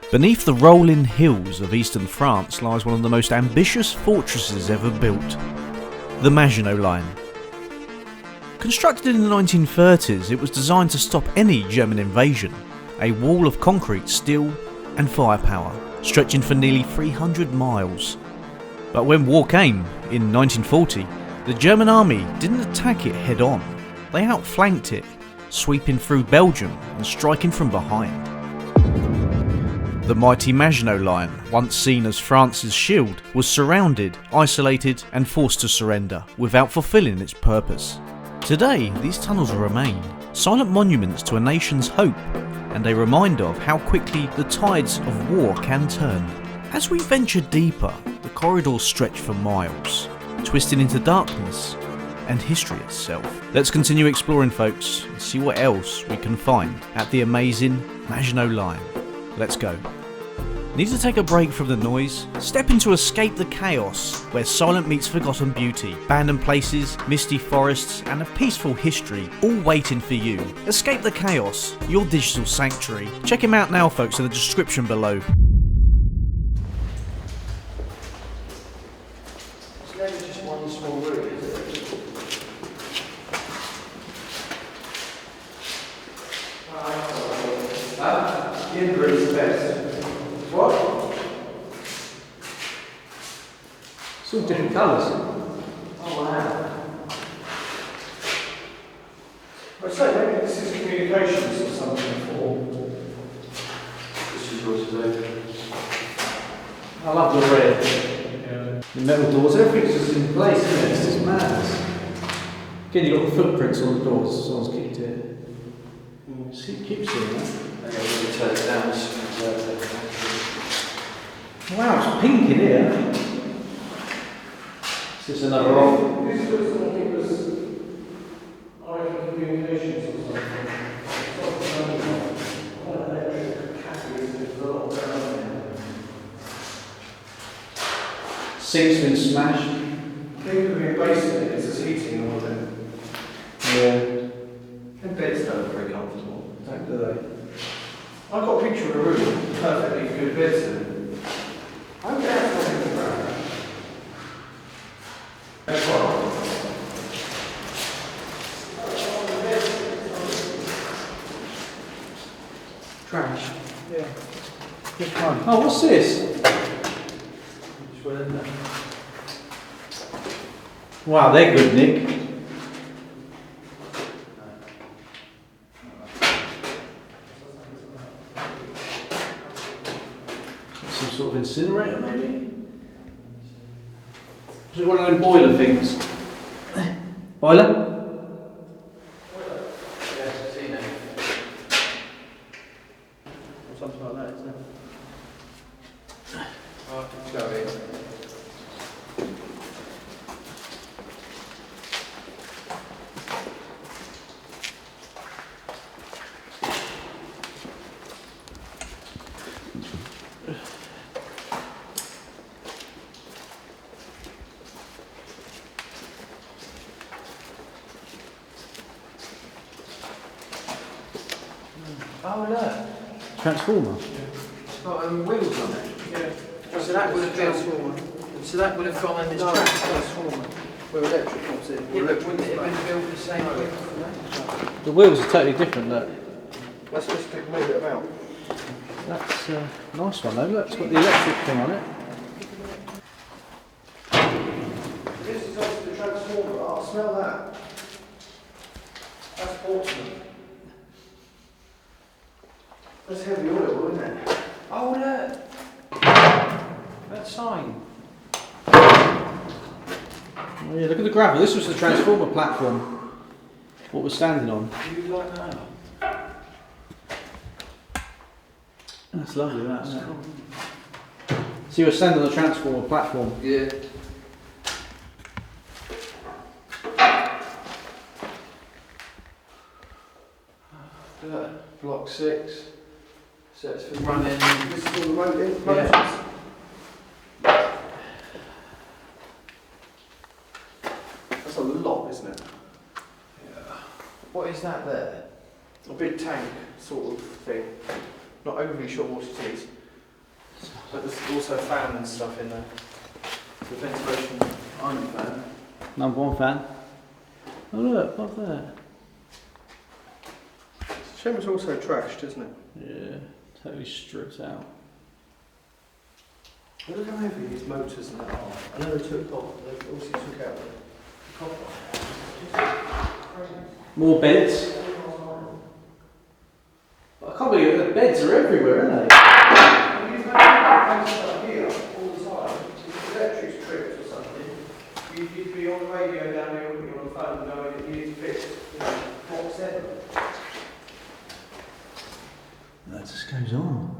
Beneath the rolling hills of eastern France lies one of the most ambitious fortresses ever built, the Maginot Line. Constructed in the 1930s, it was designed to stop any German invasion, a wall of concrete, steel and firepower, stretching for nearly 300 miles. But when war came, in 1940, the German army didn't attack it head on. They outflanked it, sweeping through Belgium and striking from behind. The mighty Maginot Line, once seen as France's shield, was surrounded, isolated and forced to surrender without fulfilling its purpose. Today, these tunnels remain, silent monuments to a nation's hope and a reminder of how quickly the tides of war can turn. As we venture deeper, the corridors stretch for miles, twisting into darkness and history itself. Let's continue exploring, folks, and see what else we can find at the amazing Maginot Line. Let's go. Need to take a break from the noise? Step into Escape the Chaos, where silent meets forgotten beauty, abandoned places, misty forests and a peaceful history all waiting for you. Escape the Chaos, your digital sanctuary. Check him out now, folks, in the description below. It's never just one small room, is it? The end room is the best. What? It's all different colours. Oh wow. I say maybe this is communications or something for. This is yours today. I love the red. Yeah. The metal doors, everything's just in place, isn't it? It's just madness. Again, you've got the footprints on the doors, someone's kicked it. It keeps doing that. Okay, we're going to turn it down. Wow, it's pink in here. Is this another rock? This looks like it was either communications or something. Electric catalyst, there's a lot going on there. Sink's been smashed. I think there'll be a base in it, it's heating all of it. Yeah. And beds don't look very comfortable, don't they? I've got a picture of a room, perfectly good beds in it. I'm going to have to think about that. That's right. Trash. Yeah. Good fun. Oh, what's this? Just went in there. Wow, they're good, Nick. Some sort of incinerator, maybe? Is it one of them boiler things? Boiler? Yes, I've seen it. Or something like that, isn't it? Right, let's go in. Oh look! Transformer? Yeah. It's got wheels on it? Yeah. So that would have been... So that would have gone in this transformer? Where electric comes in? Yeah, but wouldn't it have been built with the same wheels for that? The wheels are totally different, look. Let's just move it about. That's a nice one though, look, it's got the electric thing on it. This is obviously the transformer, I'll smell that. That's Portsmouth. That's heavy oil, isn't it? Oh look! That sign. Oh, yeah, look at the gravel. This was the transformer platform. What we're standing on. Do you like that? That's lovely, that, isn't it? So you were standing on the transformer platform? Yeah. Block 6. So it's for running. This is all the motors. Yeah. That's a lot, isn't it? Yeah. What is that there? A big tank sort of thing. Not overly sure what it is. But there's also a fan and stuff in there. The ventilation, I'm a fan. Number one fan. Oh look, what's that? Shame it's also trashed, isn't it? Yeah, totally stripped out. Look how heavy these motors and that are. I know they took off, they also took out the copper. More beds. I can't believe the beds are everywhere, aren't they? You've had stuff here all the time. If the electric's tripped or something, you'd be on the radio down here, wouldn't you, on the phone going, you need to fix, what's ever. That just goes on.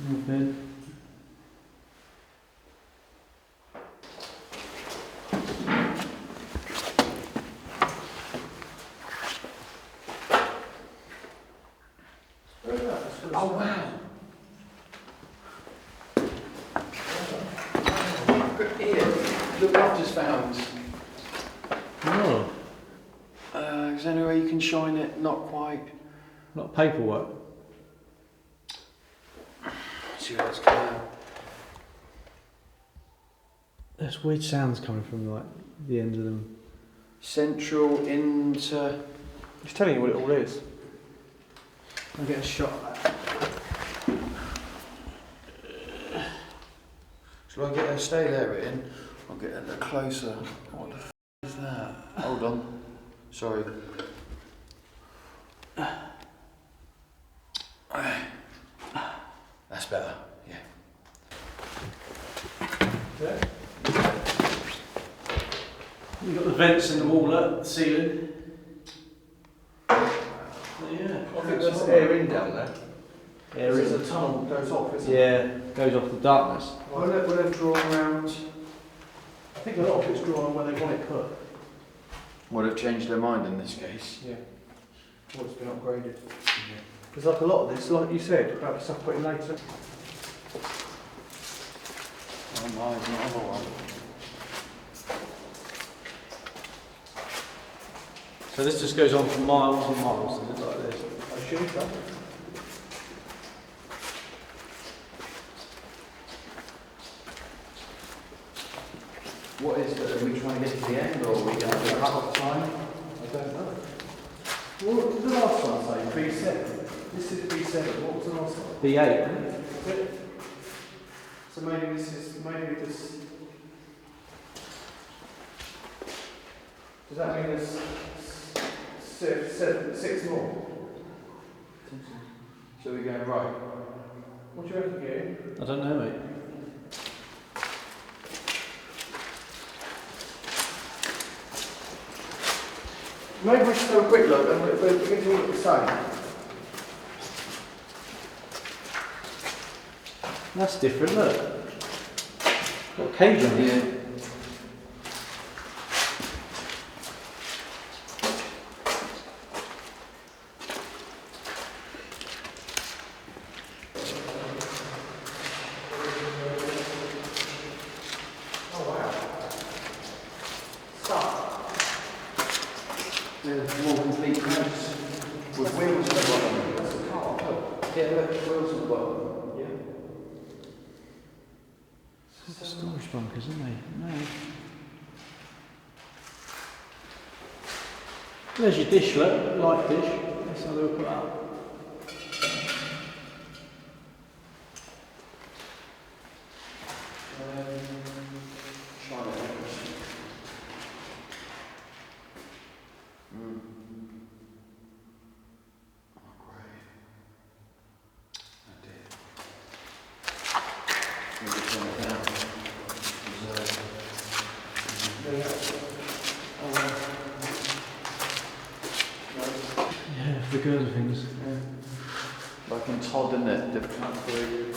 More bed. Oh wow! Here, look what I've just found. Oh, Is there any way you can shine it? Not quite. not paperwork. See where it's coming out. There's weird sounds coming from like the end of them. Central into. It's telling you what it all is. I'll get a shot of that. Shall I get a stay there in? I'll get a little closer. What the f is that? Hold on. Sorry. That's better, yeah. You've got the vents in the wall at the ceiling. Yeah. I think there's air in down there. Air There's in. a tunnel that goes off, isn't Yeah, goes off the darkness. Well, they've drawn around. I think a lot of it's drawn on where they want it put. Would have changed their mind in this case. Yeah. Or it's been upgraded. There's like a lot of this, like you said, about the stuff put in later. Oh my, another one. So this just goes on for miles and miles, and it's like this. I assume so. What is it? Are we trying to get to the end or are we going to cut off time? I don't know. What did the last one say? B7. This is B7. What was the last one? B8. So maybe this is, maybe this. Does that mean there's six more? So we're going right. What do you reckon, Gary? I don't know, mate. Maybe we should have a quick look and we're going to look the same. That's different, look. Got a cage on it. Yeah. There's more complete house with wheels at the bottom. That's a car. Yeah, look, wheels at the bottom. Yeah. Storage bunkers, isn't they? No. There's your dish, look. Light dish. That's how they were put out. Yeah, the girls of things. Like in Todd, isn't it? The factory.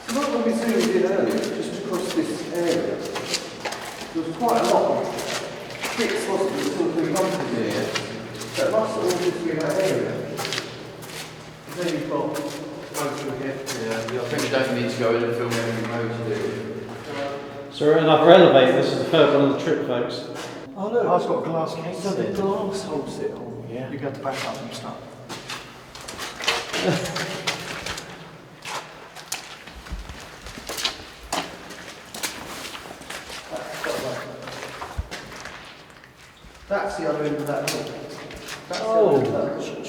So what we said we did earlier, just across this area, there was quite a lot of bits, wasn't there, sort of bumpers here. So it must have all just been that area. Then you've got go through here. Yeah, I think we don't need to go in and film every road, do we? So we're at another elevator. This is the third one of the trip, folks. Oh look, I've got a glass case. so the glass holds it all. Yeah. You got to back up some stuff. That's the other end of that door. That's the other end of that.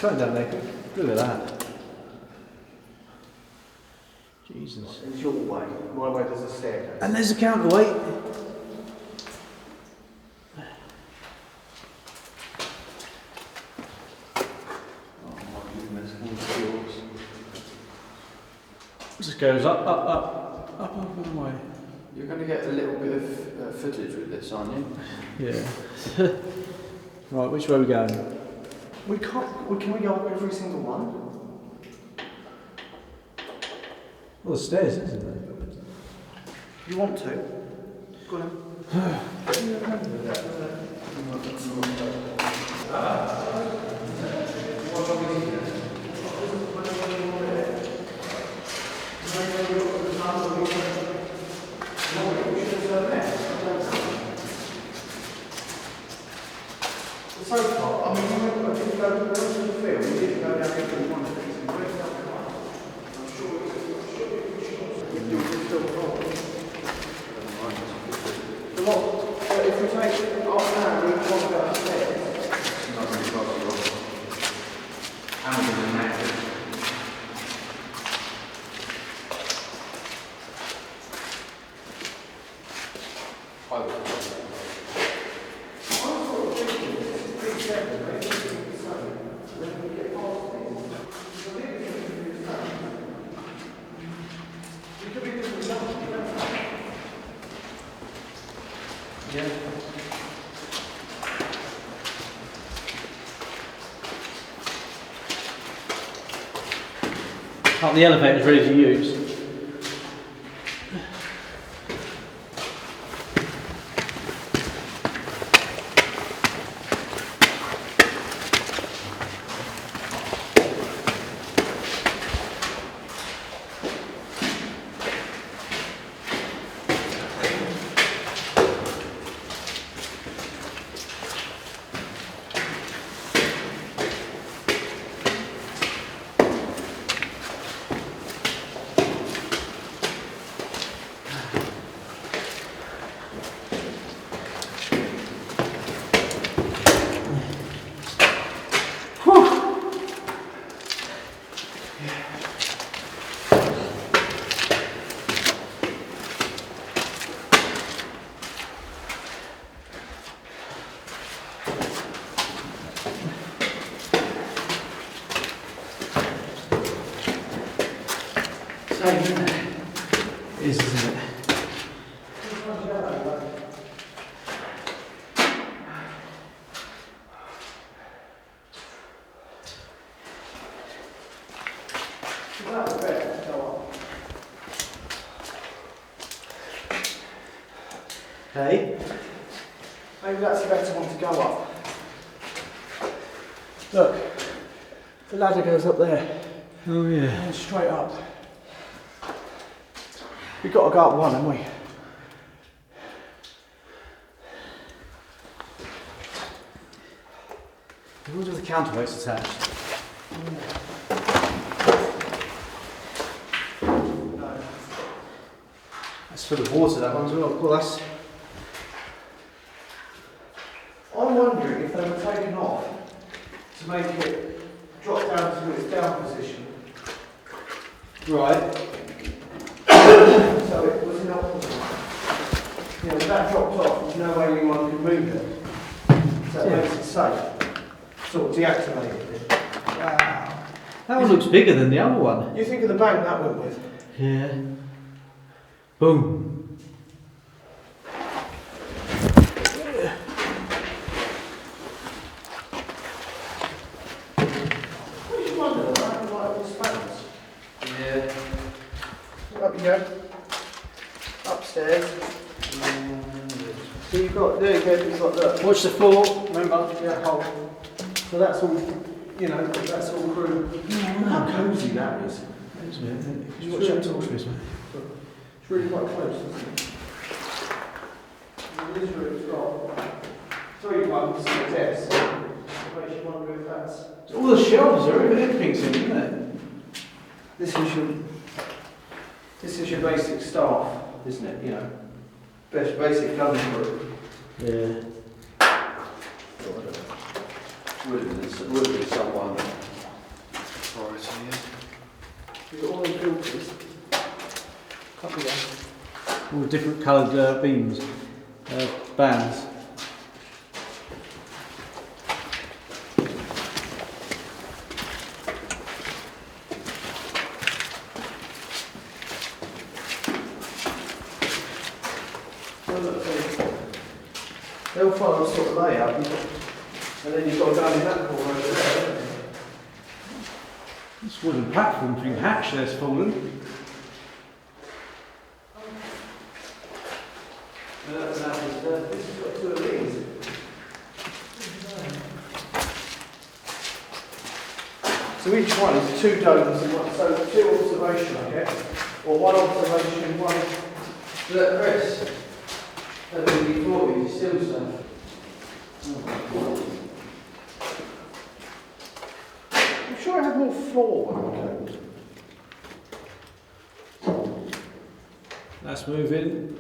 Shine down there. Look at that. Jesus. It's your way. My way there's a staircase. And there's a counterweight. Oh my goodness, all yours. Just goes up and away. You're going to get a little bit of footage with this, aren't you? Yeah. Right, which way are we going? We can't. Can we go up every single one? Well, the stairs, isn't there? You want to? Go on. So far, I mean, we didn't go to the field, we didn't go down every one of these, and where's that one? I'm sure we do it still wrong. The what? If we take half an hour, we can't go upstairs. It's not really possible. How does it matter? Up the elevator's ready to use. Same, isn't it? It is, isn't it? Hey? Maybe that's a better one to go up. Look. The ladder goes up there Oh yeah. and straight up. We've got to go up one, haven't we? I wonder if the counterweight's attached. That's full of water, that one as well. Well, that's... I'm wondering if they were taken off to make it drop down to its down position. Right. So it was not. You know, if that dropped off, there's no way anyone could move it. So that makes it safe. Sort of deactivated it. Wow. That one looks bigger than the other one. You think of the bank that went with? Yeah. Boom. What did you wonder what happened like all spans? Yeah. Up you go. Upstairs. So you've got, there you go, you've got that. Watch the floor, remember? Yeah, hole. So that's all, you know, that's all through. How cosy that is. You watch that talk to us, mate. It's really quite close, isn't it? And this room's got 3 ones and a desk. It makes you wonder if that's. All the shelves are everything's in, isn't it? This is your basic staff, isn't it? You know, basic gunning group. Yeah. Would have been someone priority, yeah. You've got all the filters. Copy that. All different coloured beams, bands. They'll follow a sort of layout, and then you've got to go in that corner over there, haven't you? This wooden platform thing hatch there's fallen. This has got 2 of these. So each one is 2 domes and one, so 2 observation I get, or 1 observation, 1. Look, Chris. That would be 40, still stuff. I'm sure I have more floor when I go. Let's move in.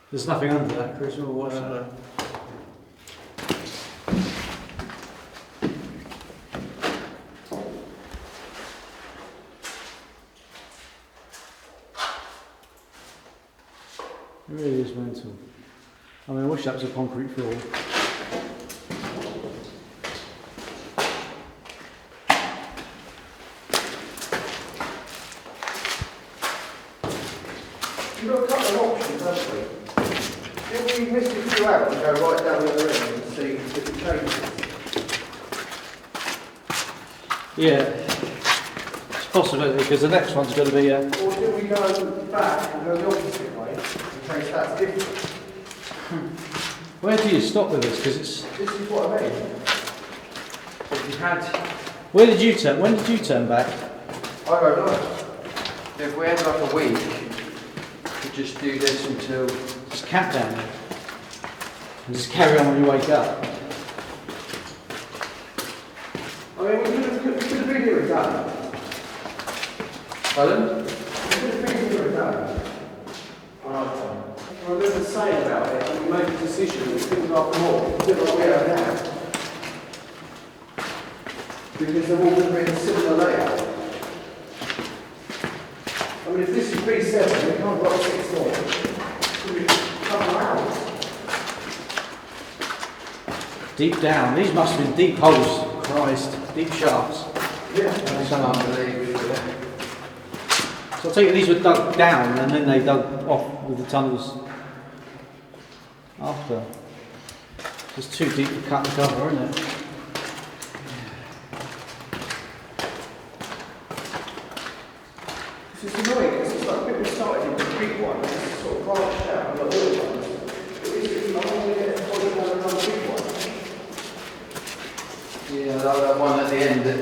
There's nothing under that, Chris, or what's that? It really is mental. I mean, I wish that was a concrete floor. You've got a couple of options, haven't we? If we miss a few out and go right down the other end and see if it changes. Yeah, it's a possibility because the next one's going to be Or do we go back and go the opposite way in case that's different? Where do you stop with this? Because it's. This is what I mean. If you had, Where did you turn? When did you turn back? I don't know. if we had like a week, we could just do this until. Just camp down and just carry on when you wake up. I mean, we could have been here a day. Pardon? We could have been here a day. I remember saying about it and we made a decision that things like more, a bit like we are now. Because they're all going to be in a similar layout. I mean, if this is B7, we can't go up 6 more. It's going to be a couple of hours. Deep down. These must have been deep holes. Christ. Deep shafts. Yeah. Some unbelievable. So I take it these were dug down and then they dug off with the tunnels after. It's too deep to cut and cover, isn't it? It's annoying because it's like people started in the big one and it's sort of branched out like little ones. But it's like, I'm going to get a body down another big one. Yeah, that one at the end that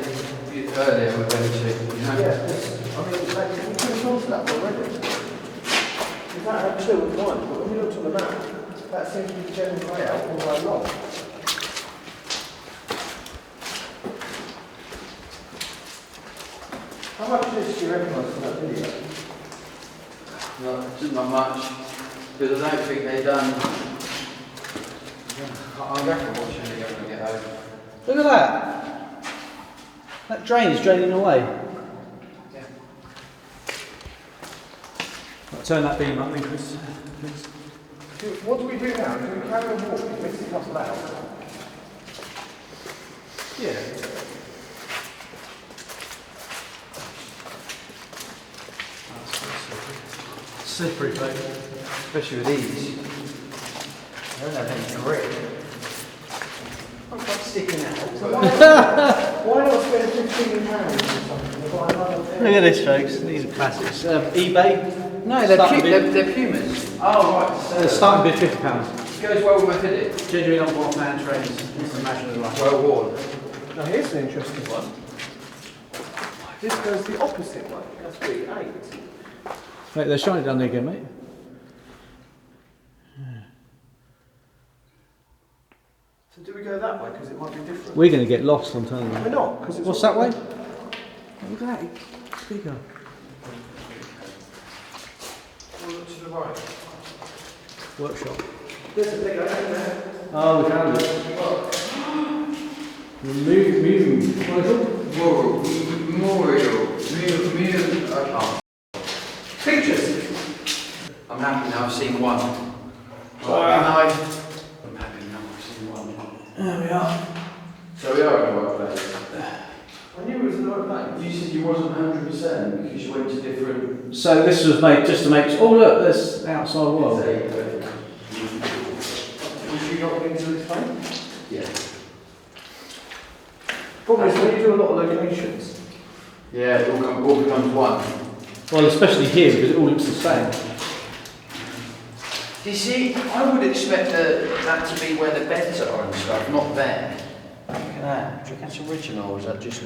you earlier we're going to, you know? Yeah, I mean, like, we could have gone to that already. In fact, I had 2 and 1, but when we looked on the map, that seems to be the general layout all the way along. How much of this do you recognise from that video? Not much, because I don't think they've done. I reckon watching it when we get home. Look at that! That drain is draining away. Yeah. I'll turn that beam up then, Chris. What do we do now? Do we carry on walking, mix it up loud? Yeah. Slippery, baby. Especially with these. I don't have any grip. I'm quite sticking out. So why not spend £15 or something to buy another pair? Look at this, folks. These are classics. eBay. No, Starting bid. they're Pumas. Oh, right. The starting bid £50. This goes well with my fitted. Genuine on man trains. Just imagine it like. Well worn. Now here's an interesting one. This goes the opposite way. That's B8. Mate, they're shining down there again, mate. So do we go that way because it might be different? We're going to get lost, I'm telling you. We're not because it's What's that way? Look at that. Speaker. We'll look to the right. Workshop. There's a big open there. Oh, we found it. Moving. Pictures. I'm happy now I've seen one. Wow. I'm happy now I've seen one. There we are. So we are in the right place. I knew it was in the right place. You said you wasn't 100% because you went to different... So this was made just to make. Oh look, there's outside world. Was you not into this way? Yeah. Problem is when you do a lot of locations. Yeah, it all becomes one. Well, especially here because it all looks the same. You see, I would expect that to be where the beds are and stuff, not there. Look at that. Do you think that's original or is that just...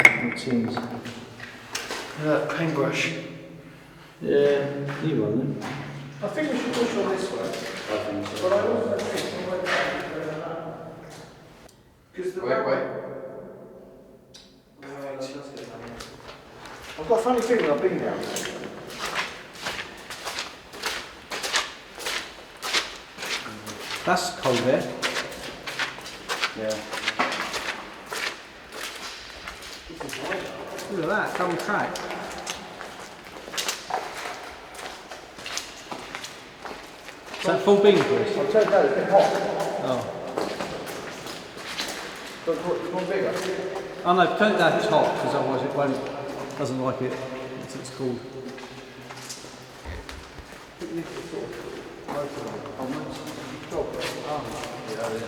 It seems. Paintbrush. Yeah, you won then. I think we should push on this way. I think so. But I also think the way back is better than that. Because the Wait. I've got a funny feeling I've been down there. That's cold there. Yeah. Look at that, double track. Is that full beam for us? I'll tell you that, it's a bit hot. Oh. But it's more bigger. Oh no, turn it down if it's hot, because otherwise it won't, doesn't like it. It's cool.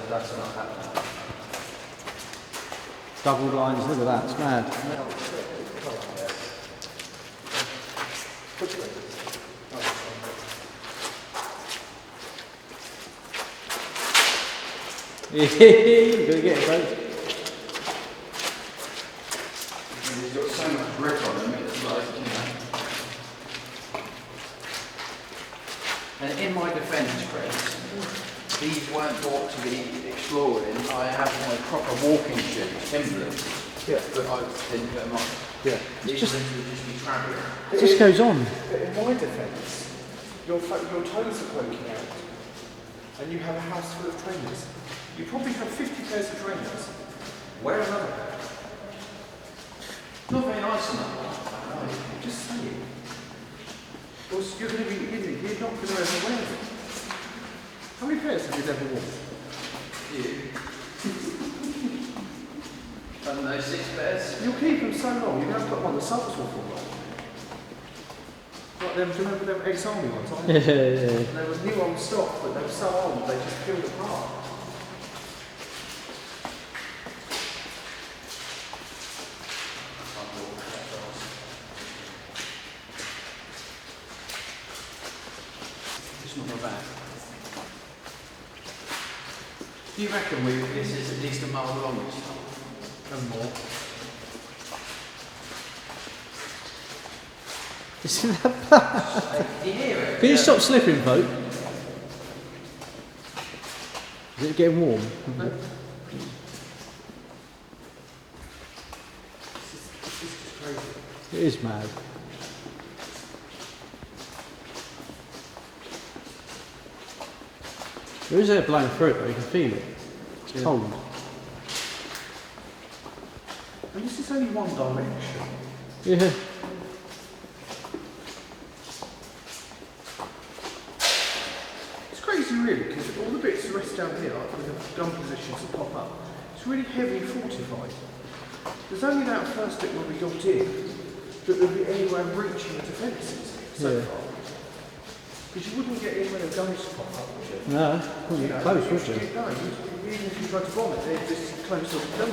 That's not happening. Double lines, look at that, it's mad. You're gonna get it, folks. He's got so much grip on him, it's like, you know. And in my defence, Chris, these weren't bought to be explored in. I have my proper walking shoes, Timberlands. Yeah. But I didn't put them on. Yeah. These just- things would just be travelling. It just goes on. But in my defence, your toes are poking out. And you have a house full of trainers. You probably have 50 pairs of trainers. Where are they? Not very nice enough. Just say it. Or you're going to be, you're not going to ever wear them. How many pairs have you ever worn? I don't know, 6 pairs. You'll keep them so long, you're going to put them on the socks will fall off. Like them, do you remember them ex-army ones? Yeah. They were new on stock, but they were so old, they just peeled apart. It's not my bad. Do you reckon this is at least a mile long or something? And more. Isn't that bad? Do you hear it? Can you stop slipping, folk? Is it getting warm? This is just crazy. It is mad. There is air blowing through it though, you can feel it. It's cold. And this is only one direction. Yeah. It's crazy really, because all the bits that rest down here, like with the gun positions that pop up, it's really heavily fortified. There's only that first bit where we got in that there'd be anywhere reaching the defences so Yeah. far. Because you wouldn't get in when the guns pop up, would you? No, wouldn't get close, would you? No, even if you tried to bomb it, they'd just close the gun.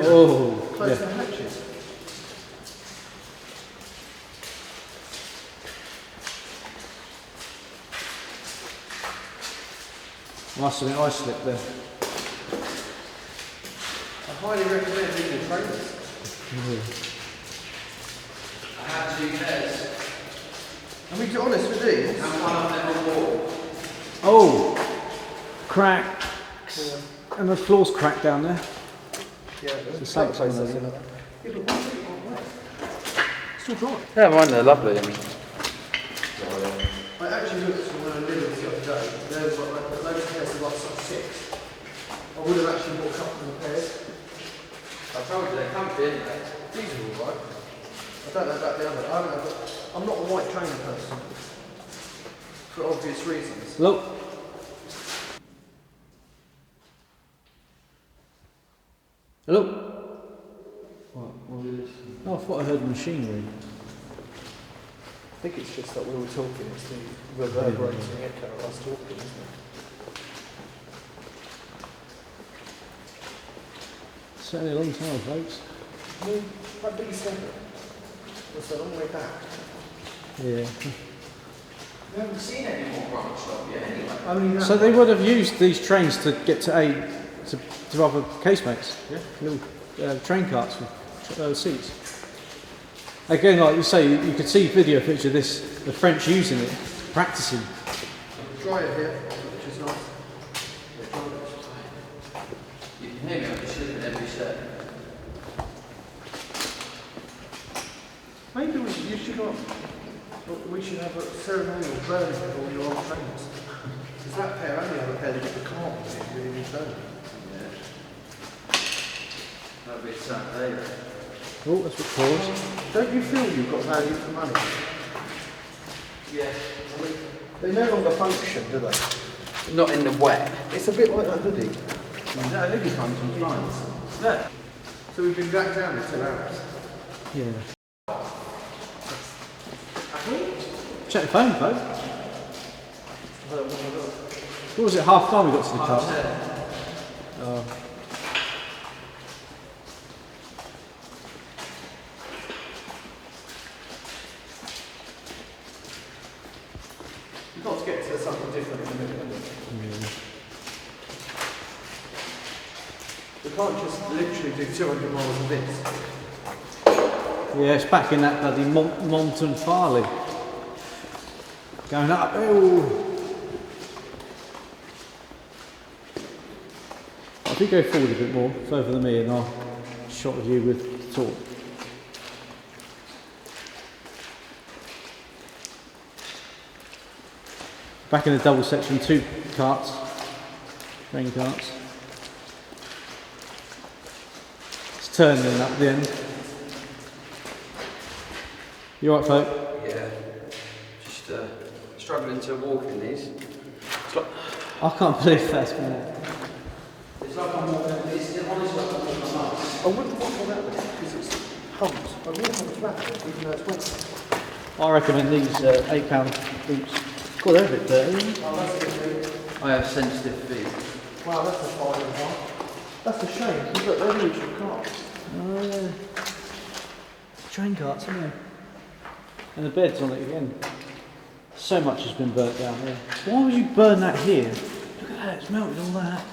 Oh, Close yeah. the hatches. Must admit, I slipped there. I highly recommend reading the trainers. I have 2 pairs. I mean, to be honest with these, And one I've never worn. Oh! Cracks. And the floor's cracked down there. yeah, the same place, Yeah, isn't but what's it on there? Still dry. Yeah, mine are lovely. I mean. I actually looked at one of the Lidl's the other day. There was like loads of pairs of like size 6. I would have actually bought a couple of pairs. I told you they're comfy, aren't they? These are alright. I don't know about the other. I'm not a white trainer person. For obvious reasons. Look. Hello? What is this? Oh, I thought I heard machinery. I think it's just that we were talking, it's the reverberating echo of us talking, isn't it? Certainly a long time, folks. Well, that B7 was a long way back. Yeah. We haven't seen any more branch up yet anyway. Only that. So they would have used these trains to get to other casemates. Yeah. Little train carts with seats. Again, like you say, you could see video footage of this, the French using it, practicing. Dryer here, which is nice. You can hear me, I'm just slipping every step. Maybe you should not. We should have a ceremonial burning of all your old trains. Because that pair only have a pair that get the car with it really needs burning. Yeah. That'll be Saturday. Oh, that's what caused. Don't you feel you've got value for money? Yeah. I mean, they no longer function, do they? Not in the wet. It's a bit like that hoodie. No, hoodie functions fine. Yeah. So we've been back down in 2 hours. Yeah. Check the phone, folks. What was it, half time we got to the car? Oh. You've got to get to something different in the middle, haven't you? We can't just literally do 200 miles of this. Yeah, it's back in that bloody Monton Farley. Going uphill. If you go forward a bit more, further than me, and I'll shot of you with the torque. Back in the double section, 2 carts, train carts. It's turning up the end. You alright, folk? Yeah. Just struggling to walk in these. It's like, I can't believe that's been it. it's like I'm walking, it's honestly like I'm walking on Mars. I wouldn't walk on that one because it's humped. I wouldn't have a flat even though it's wet. I recommend these £8 boots. God, they're a bit dirty. Oh, that's a good I have sensitive feet. Wow, that's a 5.5. That's a shame. Because look, they're neutral cars. Oh yeah. Train carts, aren't they? And the bed's on it again. So much has been burnt down here. Why would you burn that here? Look at that, it's melted all that.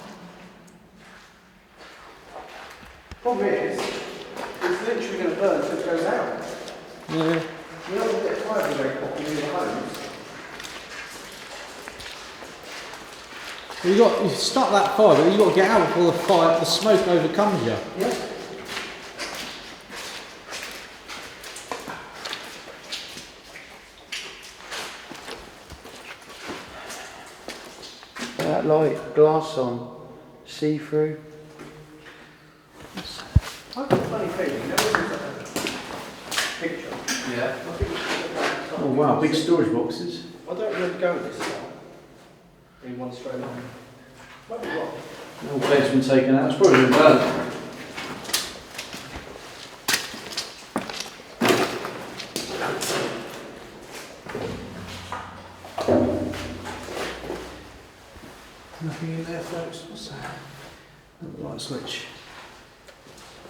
Problem is, it's literally going to burn until it goes out. Yeah. You're not going to get fire very hot near the homes. Well, you start that fire, but you've got to get out before the smoke overcomes you. Yeah. That light, glass on, see-through. I've got a funny feeling. You know when there's a picture? Yeah. I think it's Oh wow, big storage boxes. I don't really go this far. In one straight line. Might be wrong. All bed's been taken out, it's probably been burnt. Nothing in there, folks. What's that? Light switch.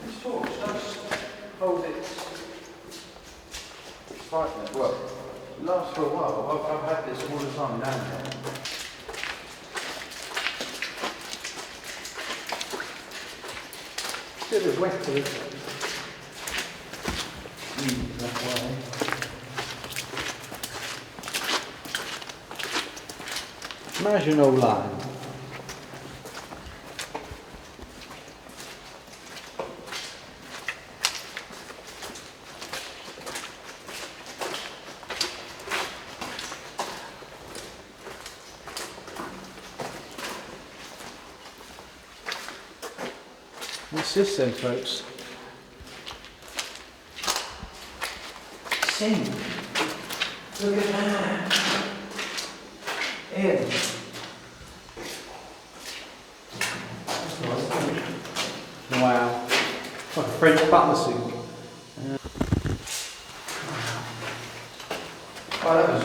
This torch does hold its brightness. Well, it lasts for a while. I've had this all the time down here. It's a bit wet to it. Maginot Line. What's this then, folks? Sing. Look at that. In. That's nice, isn't it? Wow. Like a French butler sink. Oh, that was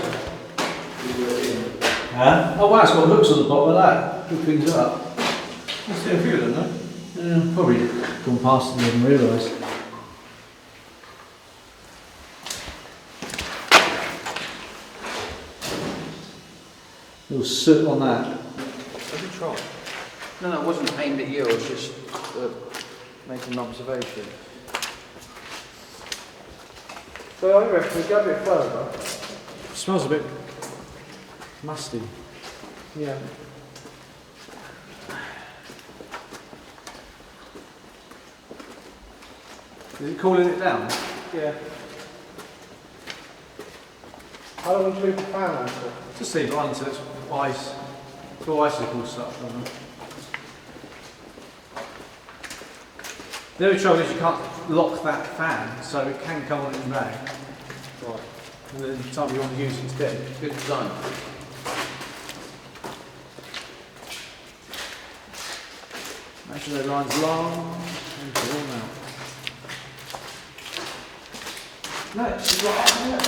good work. Huh? Oh wow, it's got hooks on the bottom of that. Hook things up. I see a few of them, though. Yeah, probably gone past them and realised. Little soot on that. Have you tried? No, it wasn't aimed at you, I was just making an observation. So I reckon we go a bit further. Smells a bit musty. Yeah. Is it cooling it down? Yeah. How long would you leave the fan on for? Just leave it on until it's ice. It's all icicle stuff. I don't know. The only trouble is you can't lock that fan, so it can come on and bang. Right. And then the time you want to use it, it's dead. Good design. Make sure that line's long and drawn out. No, it's right on there.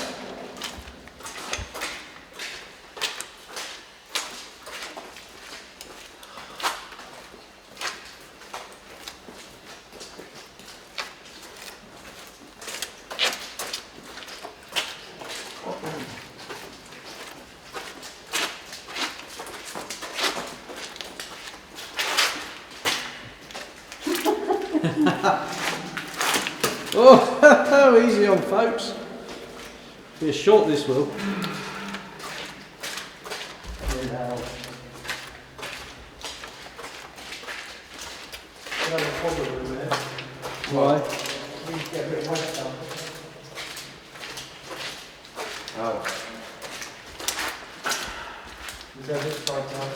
Oh, easy on folks. Be a short this will. Why? Get a bit wet down. Oh. Is that this side now?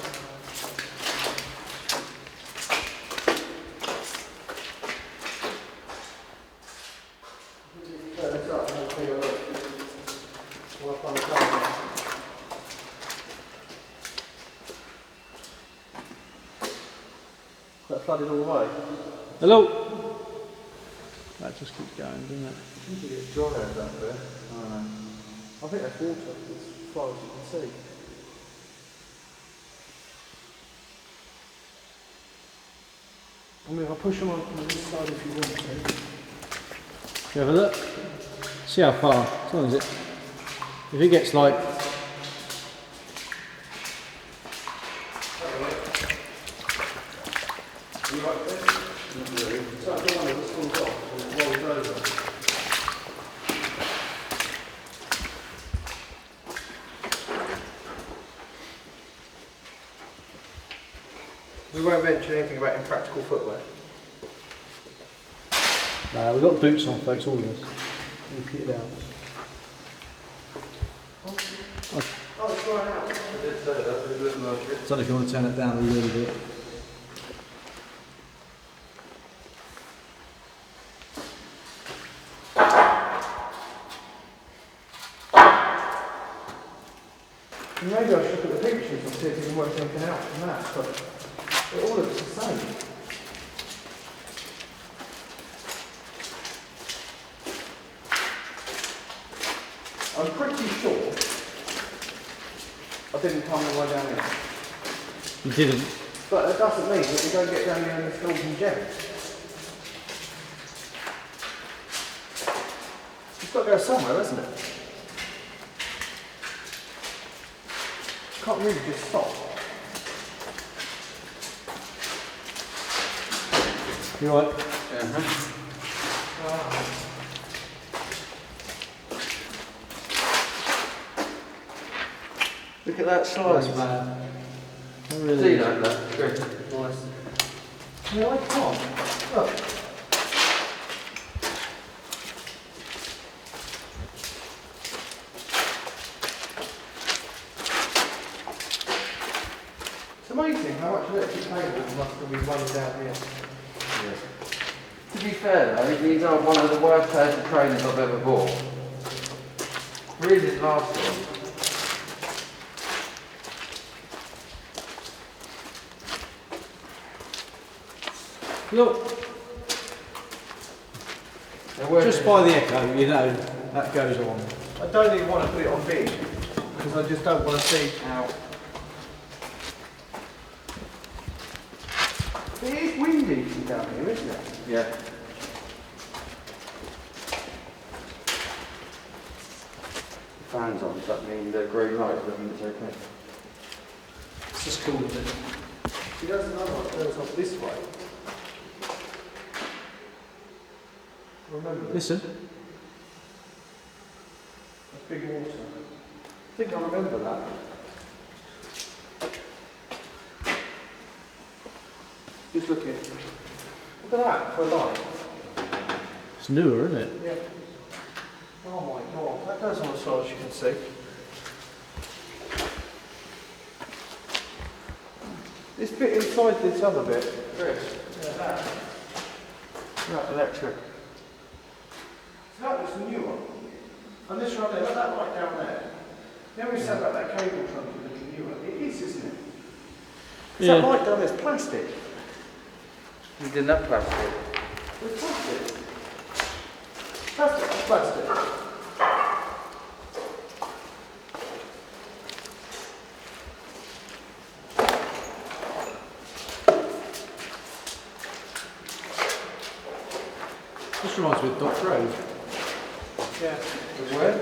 That flooded all the way. Hello? That just keeps going, doesn't it? I think it's dry out that bit. I think that's water, as far as you can see. I mean, I'll push them on this side if you want to. You have a look. See how far. As long as it. If it gets like. We won't mention anything about impractical footwear. Nah, we've got boots on, folks, all of us. We'll keep it out. Oh, it's right out. I did say that, but it doesn't like it. I don't know if you want to turn it down a little bit. Maybe I should look at the pictures and see if we can work anything out from that, but it all looks the same. I'm pretty sure I didn't come all the way down here. You didn't. But that doesn't mean that we don't get down here and it's golden gem. It's got to go somewhere, hasn't it? Can't really just stop. You alright? Look at that size. bad. See that, look. Chris. Nice. Yeah, I can't. Look. It's amazing how much electric cables must have been running down here. To be fair though, these are one of the worst pairs of trainers I've ever bought. Really this last one. Look, just by the echo, you know, that goes on. I don't even want to put it on big because I just don't want to see. Out. It is windy down here, isn't it? Yeah. Fans on, does that mean the green light doesn't mean it's okay? It's just cool, isn't it? See, that's another one that goes off this way. Remember this? Listen. That's big water. I think I remember that. Just looking. Look at that for a light. It's newer, isn't it? Yeah. Oh my god, that goes on as far as you can see. This bit inside this other bit. Chris. Yeah, that electric. So that was the new one. And this right there, look that light down there. Then we said about that cable trunk looking newer. It is, isn't it? Yeah. That light down there's plastic. You didn't have plastic. There's plastic. Plastic, that's plastic. This reminds me of Dock Road. Yeah. Where?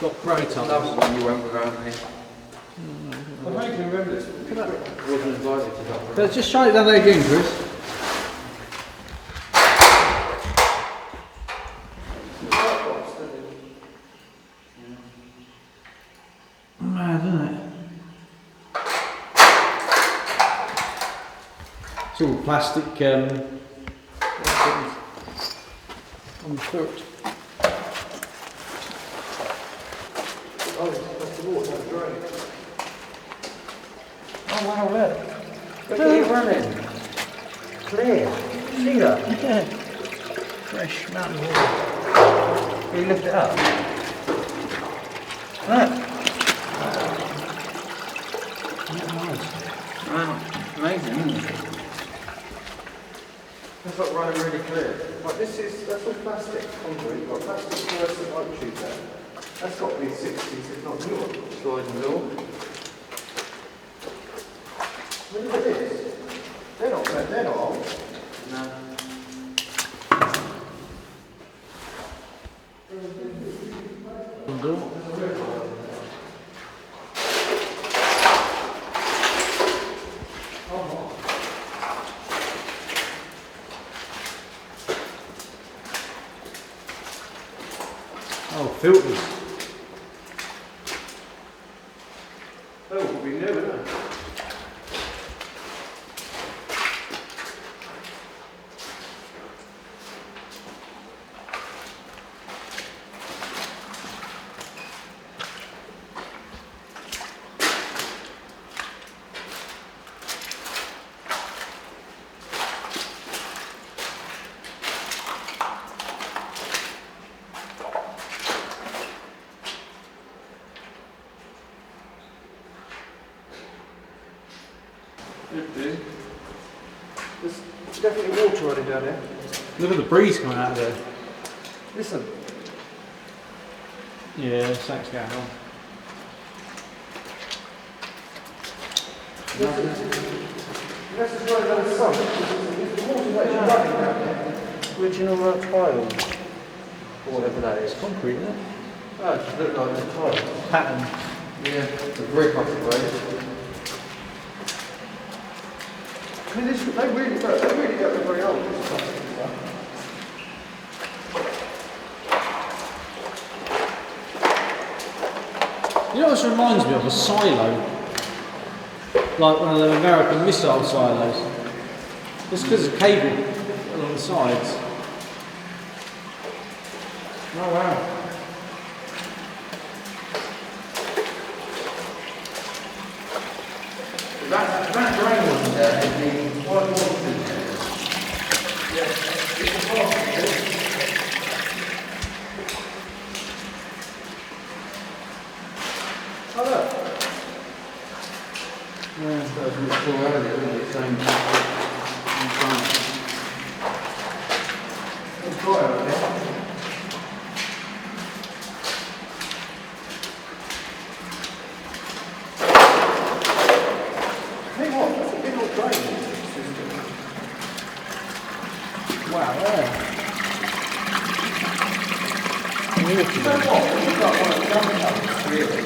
Dock Road Another tunnels. one you went without me. I don't even remember this. Wasn't invited to that. Let's just show it down there again, Chris. Mad, isn't it? It's all plastic on the foot. Oh, that's the water, that's great. Oh wow, look. Look at it running. Clear. See that? Yeah. Fresh mountain water. Can you lift it up? Look. Wow, amazing, isn't it? That's like running really clear. Like that's all plastic concrete. You've got plastic fluorescent light tube there. That's got to be 60s, if not newer. Sliding door. Look at this. They're not old. No. Oh, filters. Oh, will be new, isn't it? Could do. There's definitely water running down there. Look at the breeze coming out of there. Listen. Yeah, something's going on. This is where there's sun. The water's actually running down there. Original tile. Or whatever that is. Concrete, isn't it? Oh, it just looked like a tile. Pattern. Yeah, the brick off the road. I mean, they really don't look very old. This stuff. better. You know what this reminds me of? A silo. Like one of the American missile silos. Just because of cable along the sides. Oh wow. That drain wasn't there, it'd be quite water in there. Oh look. Yeah, so it was still earlier, wasn't it? Same time. It's dry over there. Tell you what, that's a big old drain system. Wow, yeah. You know what? We've got one of the jump tablets, really.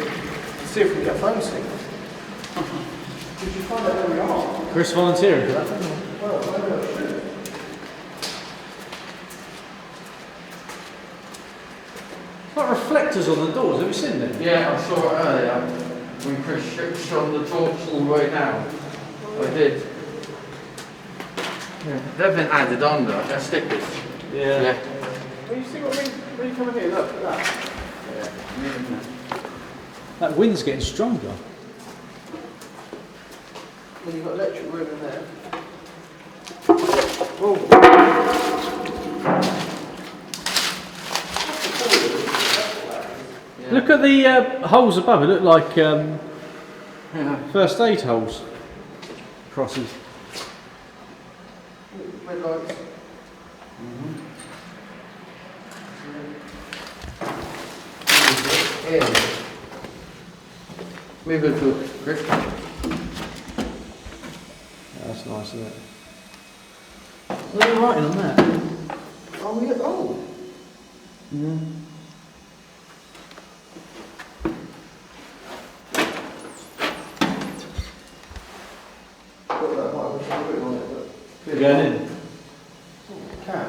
Let's see if we can get a phone signal. Did you find out where we are? Chris volunteering for that. Well, maybe I should. It's like reflectors on the doors, have you seen them? Yeah, I saw it earlier when Chris shone the torch all the way down. I did. Yeah. They've been added on though, they're stickers. Yeah. Well, you see what I mean? When you come in here, look at that. Yeah. That wind's getting stronger. Then you've got electric room in there. Oh. Yeah. Look at the holes above, it look like Yeah. first aid holes. Crosses. Red lights. Yeah. Move it to Chris. Yeah, that's nice, isn't it? What are you writing on that? Oh, yeah. Oh. Got that might have a bit on it, but Going in. can.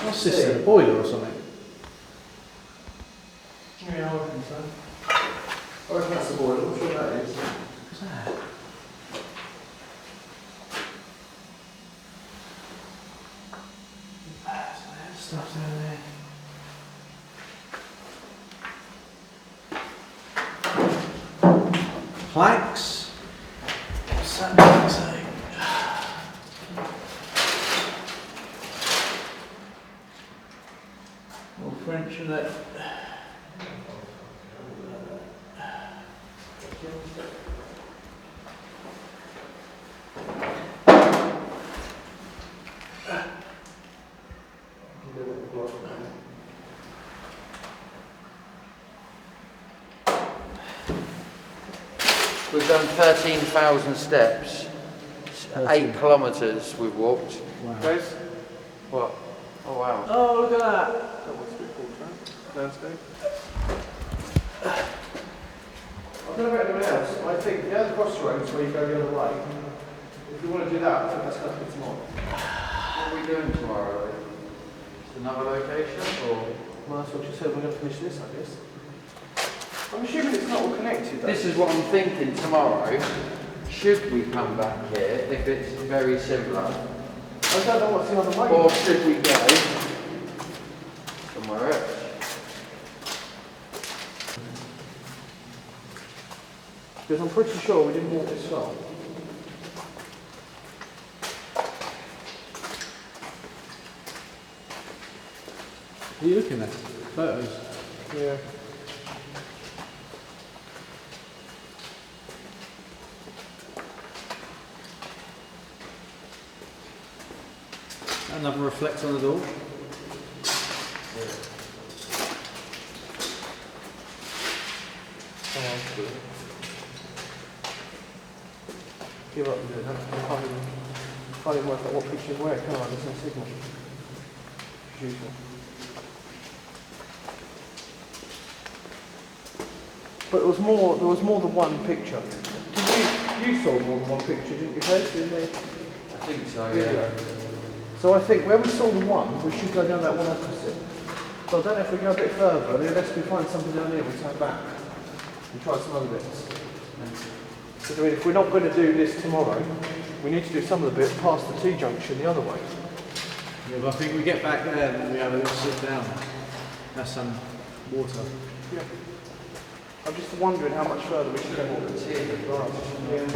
What's this then? A boiler or something? Yeah, I reckon so. I reckon that's the boiler. I'm sure that is. What's that? Stuff down there. Planks. What's that plank say? All French in it. We've done 13,000 steps. 8 kilometres we've walked. Wow. Guys, What? Oh wow. Oh, look at that. that was a bit cool, right? Landscape. I don't know about anyone else. I think the other crossroads where you go the other way, if you want to do that, I think that's going to be tomorrow. What are we doing tomorrow? Just another location or? Well, that's what you said. We're going to finish this, I guess. I'm assuming it's not all connected, though. This is what I'm thinking tomorrow. Should we come back here if it's very similar? I don't know what's the other way. Or should we go somewhere else? Because I'm pretty sure we didn't walk this far. Are you looking at photos? Yeah. Another reflector on the door. Oh, that's good. Give up and do that. I can't even work out what picture's where, can I? There's no signal. As usual. But there was more than one picture. You saw more than one picture, didn't you, Kate? Didn't they? think so, yeah. So I think where we saw the one, we should go down that one opposite. So I don't know if we go a bit further, unless we find something down here, we turn back and try some other bits. Because I mean, if we're not going to do this tomorrow, we need to do some of the bits past the T-junction the other way. Yeah, but I think we get back there and we have a little sit down. Have some water. Yeah. I'm just wondering how much further we should go. Yeah.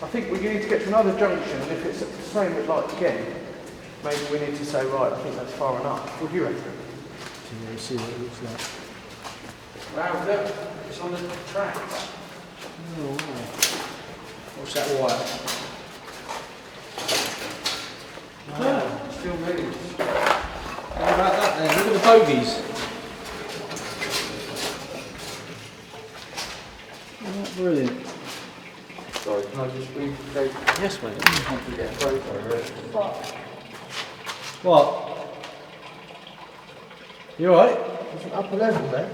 I think we need to get to another junction, and if it's the same as like again, maybe we need to say, right, I think that's far enough. What do you reckon? Yeah, see what it looks like. Wow, look, it's on the tracks. Oh, wow. What's that wire? Wow, it still moves. How about that then? Look at the bogies. Oh, brilliant. Sorry, can I just leave the gate? Yes, mate. I want to get a photo of it. What? You alright? There's an upper level there.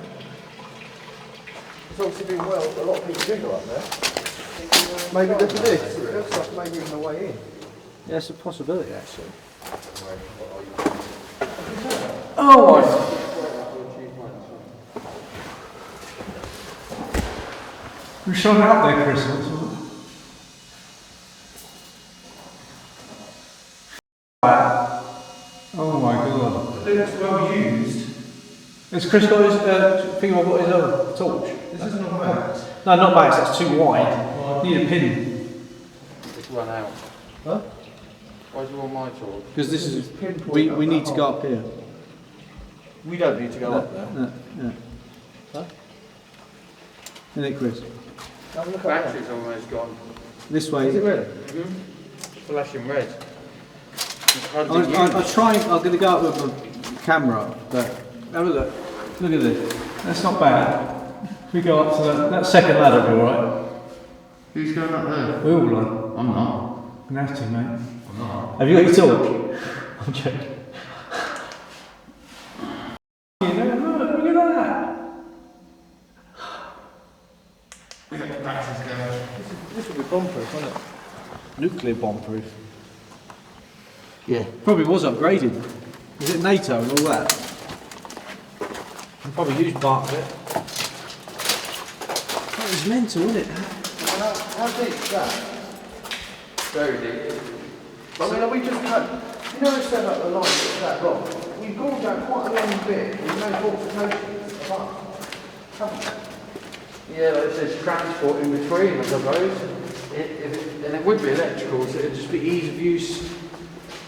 It's obviously been well, a lot of people do go up there. Maybe look at this, it looks like maybe even a way in. Yeah, it's a possibility actually. Oh! We shot it up there, Chris. Oh my god. I think that's well used. Has Chris got his thing on what his torch? This isn't a max. No, not max, that's too wide. Need a pin. It's run out. Huh? Why do you want my torch? Because this is, we need to go up here. We don't need to go up there. Yeah. Huh? Isn't it, Chris? Have a look at that. Battery's almost gone. This way. Is it really? Flashing red. I'm going to go up with the camera, but have a look. Look at this. That's not bad. If we go up to that second ladder, will be alright. Who's going up there? We're all on. I'm not. I'm going to have to, mate. I'm not. Have you got your torch? I'm joking. Look at that. This will be bomb-proof, won't it? Nuclear bomb-proof. Yeah. Probably was upgraded. Is it NATO and all that? You probably used part of it. That was mental, wasn't it? How deep is that? Very deep. I mean, are we just cut? You know, we set up the line that's that long. We've gone down quite a long bit with no fortifications apart. Haven't we? Yeah, like it says transport in between, I suppose. And it would be electrical, so it'd just be ease of use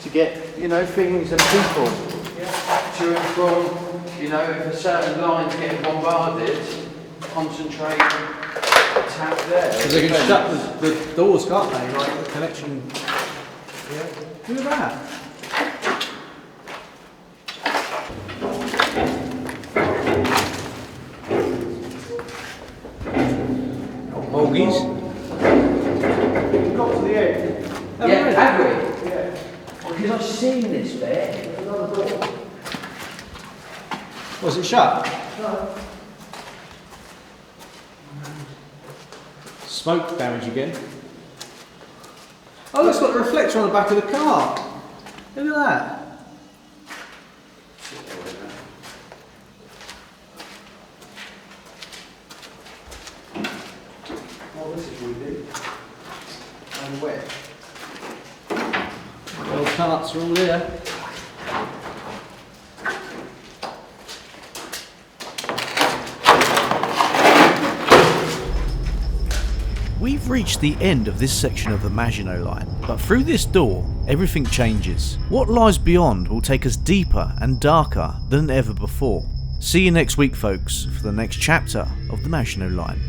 to get, you know, things and people to and from, you know, if a certain line's getting bombarded, concentrate, attack there. Because they can shut the doors, can't they? Like the connection. Yeah. Look at that. Bogies. We've got to the end. Yeah, have we? Yeah. Because I've seen this bit. There's another door. Was it shut? No. Smoke damage again. Oh, it's got the reflector on the back of the car. Look at that. Oh, this is really deep. And wet. All parts are all there. We've reached the end of this section of the Maginot Line, but through this door, everything changes. What lies beyond will take us deeper and darker than ever before. See you next week, folks, for the next chapter of the Maginot Line.